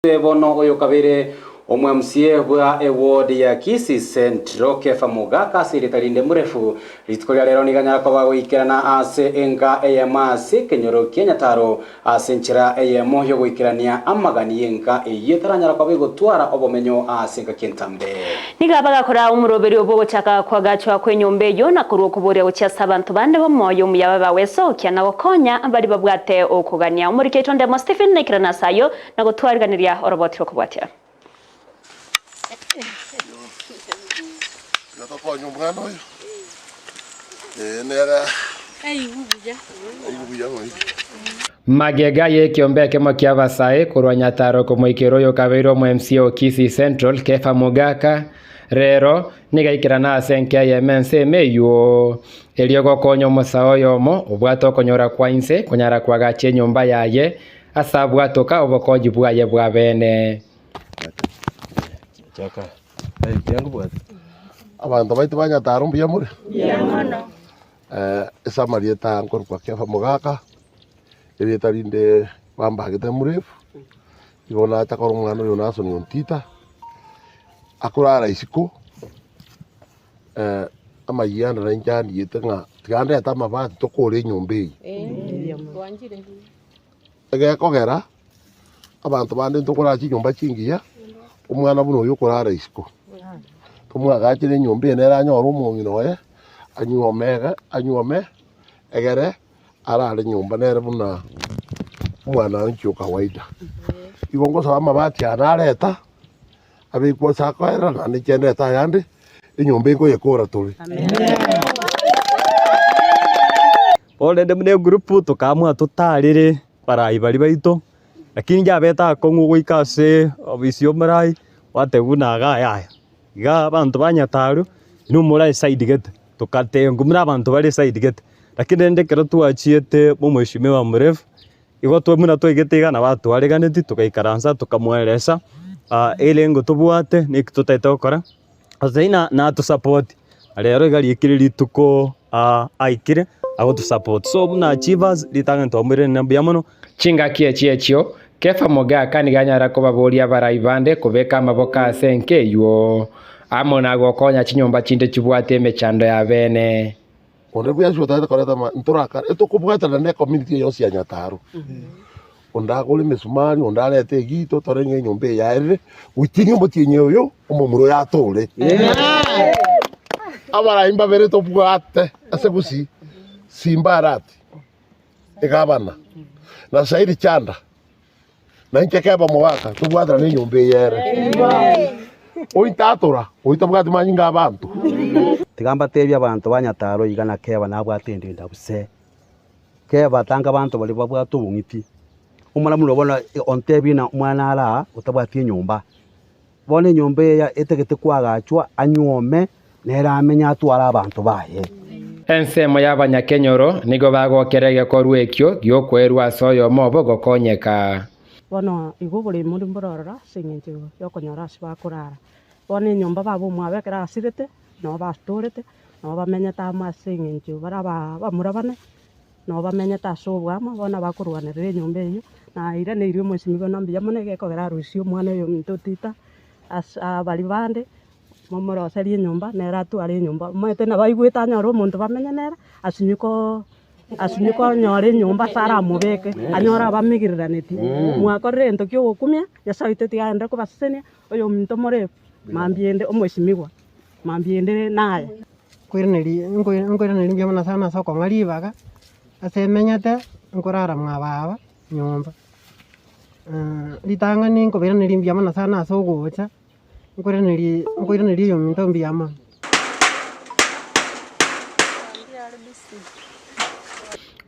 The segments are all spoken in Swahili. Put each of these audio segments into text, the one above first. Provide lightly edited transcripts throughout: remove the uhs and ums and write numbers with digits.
bono oyo kabere omwamsie bwa award ya Kisii Central Kefa Mugaka siritarinde murefu litikolia lero niganyara kwa bagwikirana ase enga eyamasi kenyoro kenyataro asenchira eyemo yo gwikirania amagani enga eyetaranyara kwa bigotwara obomenyo asenga kentambe nigabaga kora umuroberi obo gochaka kwa gachwa kwenyombe yo nakuru kuboria gochasa abantu bande bomoyo muyaba weso kyana bokonya bari babwate okugania umuriketo ndemo Stephen nekirana sayo nagotwariganiria orobotiro kubwatira magega ye kiombe kemo kia Vasae kurwa nyataro kumoikero yo kabiro mu MCO Kisii Central Kefa Mugaka rero nigaikirana asenke ya MNC meyo eliogo konyo musao yomo ubwato konyora kwa inse kunyara kwa gache nyumba yaye asabwato ka obokoji bwaye bwa bene chaka kyangu bwati abantu baitu banyataro mbuya muri mono esa marieta nkor kwa Kefa Mugaka eritarinde bambagete murefu ibona takoro mwana yo naso ni ontita akurara isiko amayanda ranjani yetenga tigande atamabati tokore nyombe twanjire ege kogera abantu bande tokora nyumba chingiya umwana buno yo kurara isiko tumwagachire nyombe nera nyoro umungino anyuome egere arare nyumba nere buna mwana nchyo kawaida igongo sawa mabati analeta abikwa sako era ngane chende ta yandi inyombe ngo yekora tuli olende mune group tukamwa tutarire barai bari baito lakini jabeta kongu goikase obisio marai wateguna gaya ga abantu banyataru numura side gate tukate ngumira abantu bari side gate lakini ndekero tuachiete mumweshimiwa mrefu igo twemuna twigetiga na watu areganeti tukaikaransa tukamweresa ile ngo tubwate nikitutaite gukora azaina na tu support rero igari ikiriri tuko aikire ago tu support so muna achievers litanga ntomire nambia muno chinga kiechio Kefa Mugaka niganyara kubaboria baraibande kubeka amaboka asenke yo amona gokonya chinyomba chinde chibwate mechando ya bene onde bya shota koreta ma nturaka etokubwata na community yose ya Nyataro ondagole mesumari ondalete gito torenge nyombe yaire utinyo motinye yo omumuro ya tole abara imba bere topwate asegusi simbarati egabana na saidi chanda na Kefa Mugaka tubwata na nyombe yere oitatora oitabwati manyinga abantu tigamba tebya abantu banyataro igana Keba nabwatende ndabuse Keba tanga abantu bali babwato bungiti umala muno bona ontebina mwana ala utabwati nyumba bone nyombe ya etegete kwagachwa anyuome nera amenya atwara abantu baye ensemo y'abanyakenyoro nigo bagokerege korwekyo gyokwerwa soyo mobo gokonyeka bono igo buri muri mborora singinje yokonyora sibakurara bone nyumba babo mwabekera asirete no bastorete no bamenya ta masinginje baraba bamurabane no bamenya ta sobwama bona bakurwanire nyumba iyo na ira ne irio mwesimigo nambia munege kogera rusio mwana yo mtotita bali bande momoro sari nyumba nera tu ari nyumba mwete na baigweta nyoro muntu bamenya nera asunyuko nyore nyumba sara mubeke anyora bamigiriraneti mwakorere ntokyo gokumya yasaite tiganda ko basene oyo muntu more mambiende omwesimigo mambiende naye ngwiraneri byamana sana soko ngalibaga asemenyate ngorara mwababa nyumba litanga ni ngobiraneri byamana sana sogocha ngwiraneri yo minto byama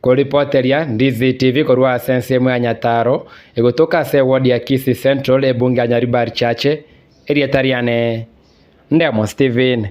Kuripoteria Ndizi TV korwa sense mwa Nyataro egotoka se ward ya Kisii Central ebunge ya Nyaribari chache erietariane ndemo Stephen